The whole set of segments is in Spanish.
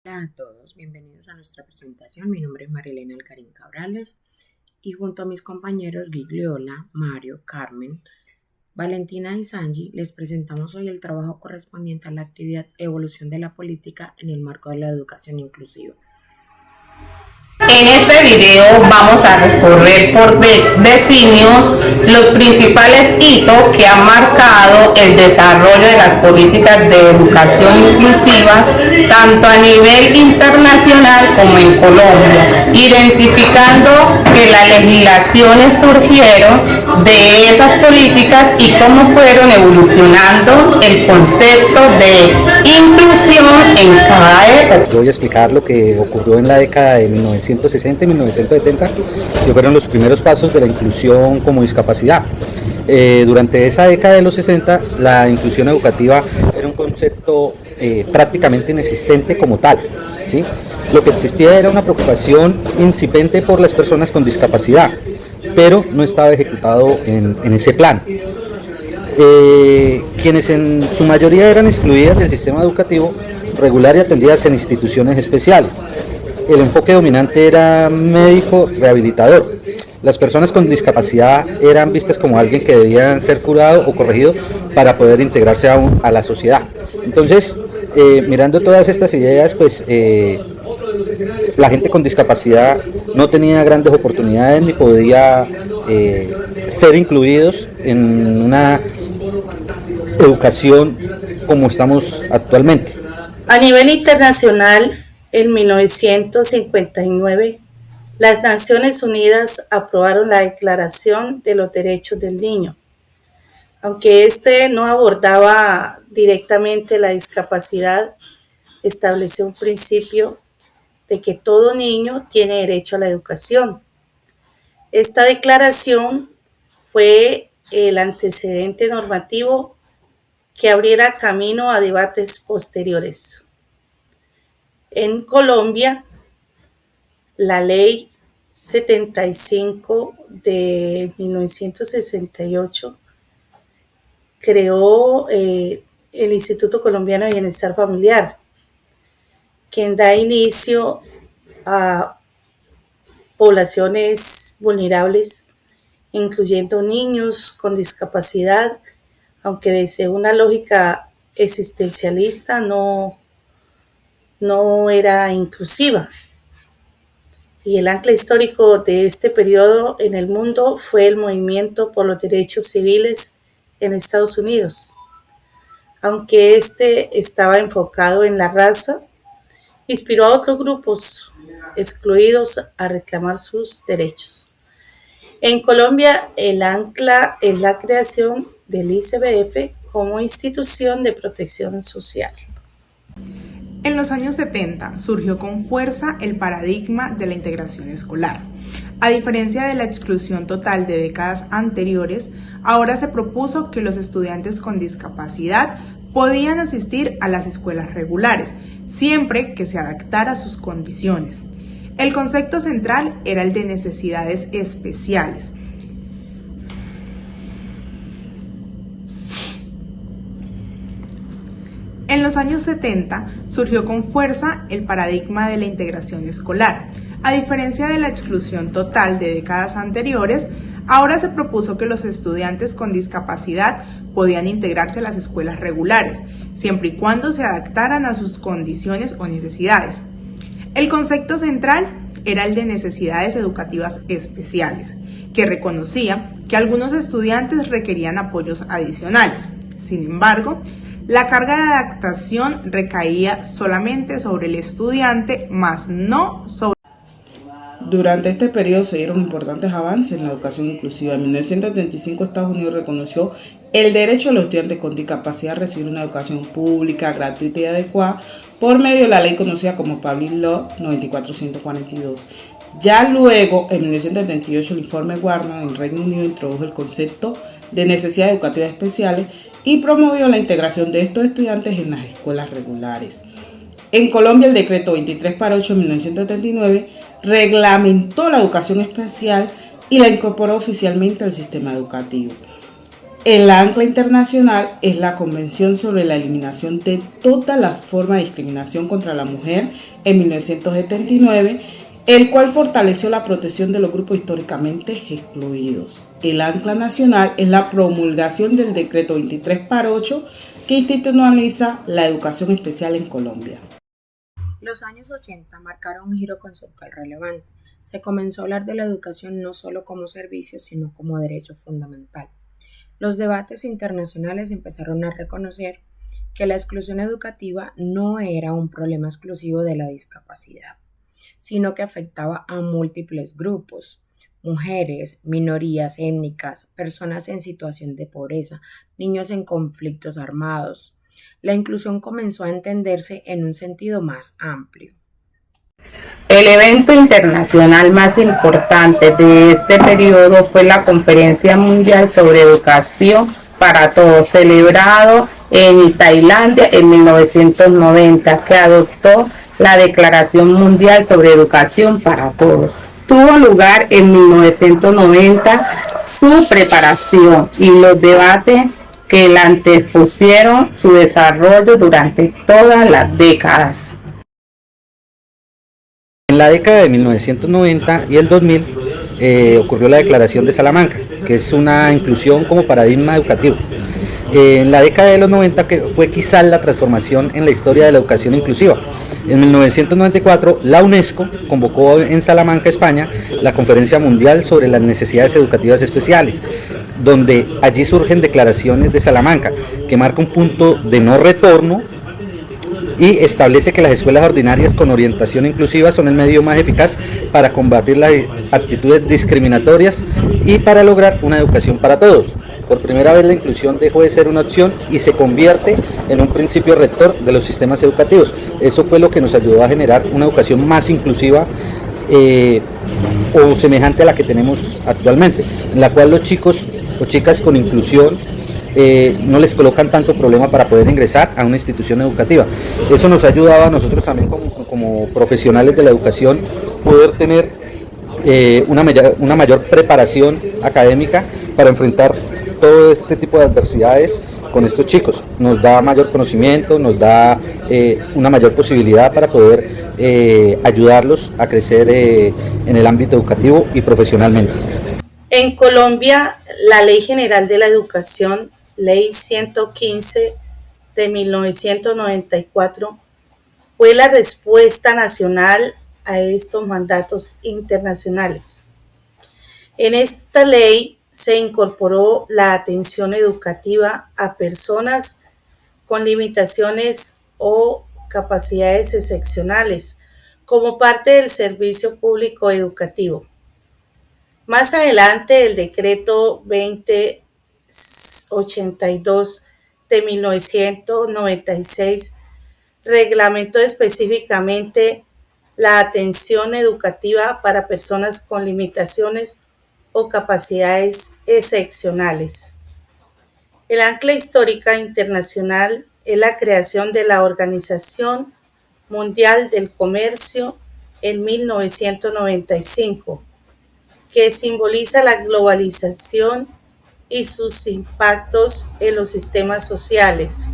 Hola a todos, bienvenidos a nuestra presentación. Mi nombre es Marilena Algarín Cabrales y junto a mis compañeros Gigliola, Mario, Carmen, Valentina y Sanji les presentamos hoy el trabajo correspondiente a la actividad Evolución de la política en el marco de la educación inclusiva. En este video vamos a recorrer por designios los principales hitos que han marcado el desarrollo de las políticas de educación inclusivas tanto a nivel internacional como en Colombia, identificando que las legislaciones surgieron de esas políticas y cómo fueron evolucionando el concepto de inclusión en cada época. Yo voy a explicar lo que ocurrió en la década de 1960 y 1970, que fueron los primeros pasos de la inclusión como discapacidad. Durante esa década de los 60, la inclusión educativa era un concepto prácticamente inexistente como tal, ¿sí? Lo que existía era una preocupación incipiente por las personas con discapacidad, pero no estaba ejecutado en ese plan. Quienes en su mayoría eran excluidas del sistema educativo regular y atendidas en instituciones especiales. El enfoque dominante era médico rehabilitador. Las personas con discapacidad eran vistas como alguien que debía ser curado o corregido para poder integrarse a la sociedad. Entonces, mirando todas estas ideas, pues la gente con discapacidad no tenía grandes oportunidades ni podía ser incluidos en una educación como estamos actualmente. A nivel internacional, en 1959, las Naciones Unidas aprobaron la Declaración de los Derechos del Niño. Aunque este no abordaba directamente la discapacidad, estableció un principio de que todo niño tiene derecho a la educación. Esta declaración fue el antecedente normativo que abriera camino a debates posteriores. En Colombia, la Ley 75 de 1968 creó el Instituto Colombiano de Bienestar Familiar, quien da inicio a poblaciones vulnerables, incluyendo niños con discapacidad, aunque desde una lógica existencialista no era inclusiva. Y el ancla histórico de este periodo en el mundo fue el movimiento por los derechos civiles en Estados Unidos. Aunque este estaba enfocado en la raza, inspiró a otros grupos excluidos a reclamar sus derechos. En Colombia, el ancla es la creación del ICBF como institución de protección social. En los años 70 surgió con fuerza el paradigma de la integración escolar. A diferencia de la exclusión total de décadas anteriores, ahora se propuso que los estudiantes con discapacidad podían asistir a las escuelas regulares, siempre que se adaptara a sus condiciones. El concepto central era el de necesidades especiales. En los años 70 surgió con fuerza el paradigma de la integración escolar. A diferencia de la exclusión total de décadas anteriores, ahora se propuso que los estudiantes con discapacidad podían integrarse a las escuelas regulares, siempre y cuando se adaptaran a sus condiciones o necesidades. El concepto central era el de necesidades educativas especiales, que reconocía que algunos estudiantes requerían apoyos adicionales. Sin embargo, la carga de adaptación recaía solamente sobre el estudiante, más no sobre... Durante este periodo se dieron importantes avances en la educación inclusiva. En 1935 Estados Unidos reconoció el derecho de los estudiantes con discapacidad a recibir una educación pública, gratuita y adecuada por medio de la ley conocida como Public Law 9442. Ya luego, en 1978, el informe Warner en Reino Unido introdujo el concepto de necesidades educativas especiales y promovió la integración de estos estudiantes en las escuelas regulares. En Colombia, el decreto 23/8 de 1979 reglamentó la educación especial y la incorporó oficialmente al sistema educativo. El ancla internacional es la Convención sobre la Eliminación de todas las formas de discriminación contra la mujer en 1979, el cual fortaleció la protección de los grupos históricamente excluidos. El ancla nacional es la promulgación del decreto 23/8 que institucionaliza la educación especial en Colombia. Los años 80 marcaron un giro conceptual relevante. Se comenzó a hablar de la educación no solo como servicio, sino como derecho fundamental. Los debates internacionales empezaron a reconocer que la exclusión educativa no era un problema exclusivo de la discapacidad, sino que afectaba a múltiples grupos: mujeres, minorías étnicas, personas en situación de pobreza, niños en conflictos armados. La inclusión comenzó a entenderse en un sentido más amplio. El evento internacional más importante de este periodo fue la Conferencia Mundial sobre Educación para Todos, celebrado en Tailandia en 1990, que adoptó la Declaración Mundial sobre Educación para Todos. Tuvo lugar en 1990 su preparación y los debates que la antepusieron su desarrollo durante todas las décadas. En la década de 1990 y el 2000 ocurrió la Declaración de Salamanca, que es una inclusión como paradigma educativo. En la década de los 90 que fue quizás la transformación en la historia de la educación inclusiva. En 1994 la UNESCO convocó en Salamanca, España, la Conferencia Mundial sobre las Necesidades Educativas Especiales, donde allí surgen declaraciones de Salamanca, que marca un punto de no retorno y establece que las escuelas ordinarias con orientación inclusiva son el medio más eficaz para combatir las actitudes discriminatorias y para lograr una educación para todos. Por primera vez la inclusión dejó de ser una opción y se convierte en un principio rector de los sistemas educativos. Eso fue lo que nos ayudó a generar una educación más inclusiva o semejante a la que tenemos actualmente, en la cual los chicos o chicas con inclusión no les colocan tanto problema para poder ingresar a una institución educativa. Eso nos ha ayudado a nosotros también como profesionales de la educación poder tener una mayor preparación académica para enfrentar todo este tipo de adversidades con estos chicos. Nos da mayor conocimiento, nos da una mayor posibilidad para poder ayudarlos a crecer en el ámbito educativo y profesionalmente. En Colombia, la Ley General de la Educación, Ley 115 de 1994, fue la respuesta nacional a estos mandatos internacionales. En esta ley se incorporó la atención educativa a personas con limitaciones o capacidades excepcionales como parte del servicio público educativo. Más adelante, el decreto 2082 de 1996 reglamentó específicamente la atención educativa para personas con limitaciones o capacidades excepcionales. El ancla histórica internacional es la creación de la Organización Mundial del Comercio en 1995, que simboliza la globalización y sus impactos en los sistemas sociales.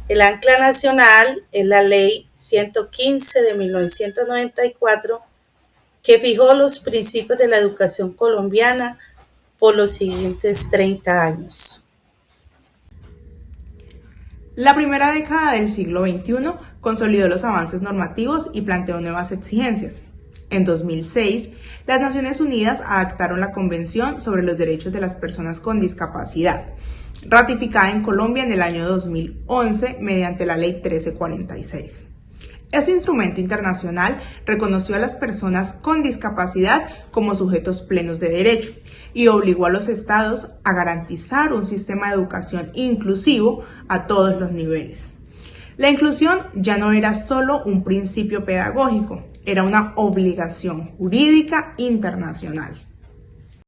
El ancla nacional es la Ley 115 de 1994, que fijó los principios de la educación colombiana por los siguientes 30 años. La primera década del siglo XXI consolidó los avances normativos y planteó nuevas exigencias. En 2006, las Naciones Unidas adoptaron la Convención sobre los Derechos de las Personas con Discapacidad, ratificada en Colombia en el año 2011 mediante la Ley 1346. Este instrumento internacional reconoció a las personas con discapacidad como sujetos plenos de derecho y obligó a los estados a garantizar un sistema de educación inclusivo a todos los niveles. La inclusión ya no era solo un principio pedagógico, era una obligación jurídica internacional.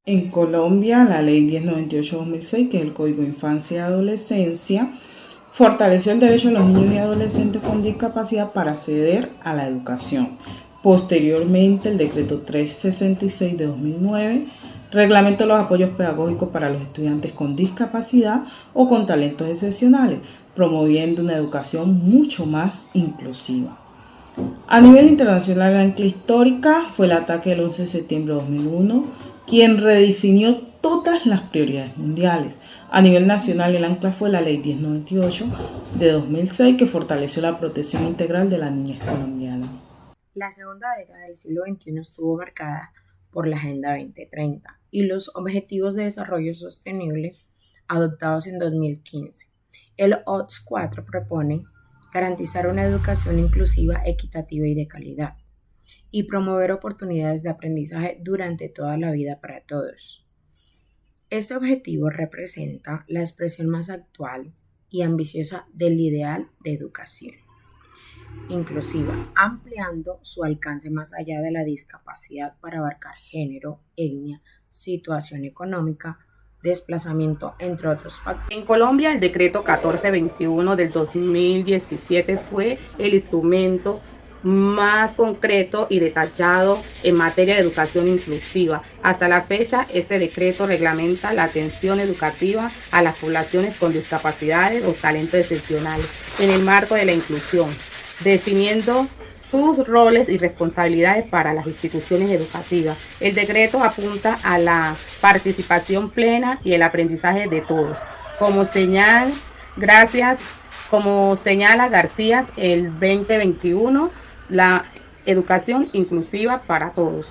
En Colombia, la Ley 1098/2006, que es el Código de Infancia y Adolescencia, fortaleció el derecho de los niños y adolescentes con discapacidad para acceder a la educación. Posteriormente, el decreto 366 de 2009 Reglamentó los apoyos pedagógicos para los estudiantes con discapacidad o con talentos excepcionales, promoviendo una educación mucho más inclusiva. A nivel internacional, la ancla histórica fue el ataque del 11 de septiembre de 2001, quien redefinió todas las prioridades mundiales. A nivel nacional, el ancla fue la Ley 1098 de 2006, que fortaleció la protección integral de la niñez colombiana. La segunda década del siglo XXI estuvo marcada por la Agenda 2030 y los Objetivos de Desarrollo Sostenible adoptados en 2015. El ODS 4 propone garantizar una educación inclusiva, equitativa y de calidad, y promover oportunidades de aprendizaje durante toda la vida para todos. Este objetivo representa la expresión más actual y ambiciosa del ideal de educación inclusiva, ampliando su alcance más allá de la discapacidad para abarcar género, etnia, situación económica, desplazamiento, entre otros factores. En Colombia, el decreto 1421 del 2017 fue el instrumento más concreto y detallado en materia de educación inclusiva. Hasta la fecha, este decreto reglamenta la atención educativa a las poblaciones con discapacidades o talentos excepcionales en el marco de la inclusión, definiendo sus roles y responsabilidades para las instituciones educativas. El decreto apunta a la participación plena y el aprendizaje de todos. Como señala García, el 2021, la educación inclusiva para todos.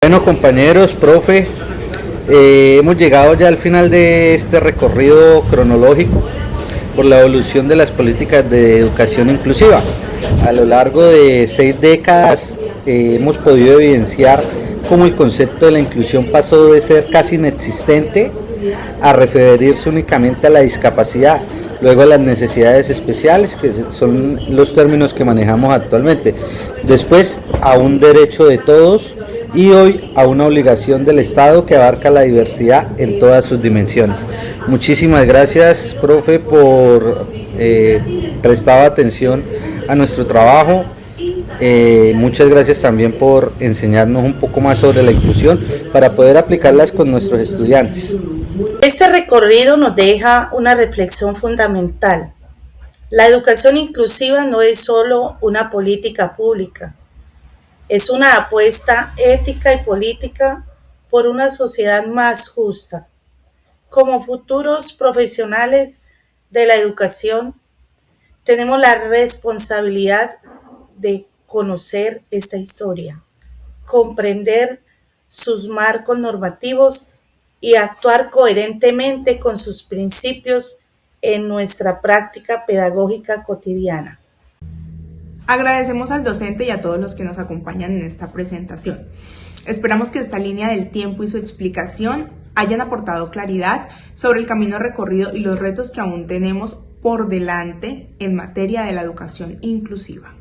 Bueno, compañeros, profe, hemos llegado ya al final de este recorrido cronológico por la evolución de las políticas de educación inclusiva. A lo largo de 6 décadas hemos podido evidenciar cómo el concepto de la inclusión pasó de ser casi inexistente a referirse únicamente a la discapacidad, luego a las necesidades especiales, que son los términos que manejamos actualmente, después a un derecho de todos y hoy a una obligación del Estado que abarca la diversidad en todas sus dimensiones. Muchísimas gracias, profe, por prestar atención a nuestro trabajo. Muchas gracias también por enseñarnos un poco más sobre la inclusión para poder aplicarlas con nuestros estudiantes. Este recorrido nos deja una reflexión fundamental. La educación inclusiva no es solo una política pública, es una apuesta ética y política por una sociedad más justa. Como futuros profesionales de la educación, tenemos la responsabilidad de conocer esta historia, comprender sus marcos normativos y actuar coherentemente con sus principios en nuestra práctica pedagógica cotidiana. Agradecemos al docente y a todos los que nos acompañan en esta presentación. Esperamos que esta línea del tiempo y su explicación hayan aportado claridad sobre el camino recorrido y los retos que aún tenemos por delante en materia de la educación inclusiva.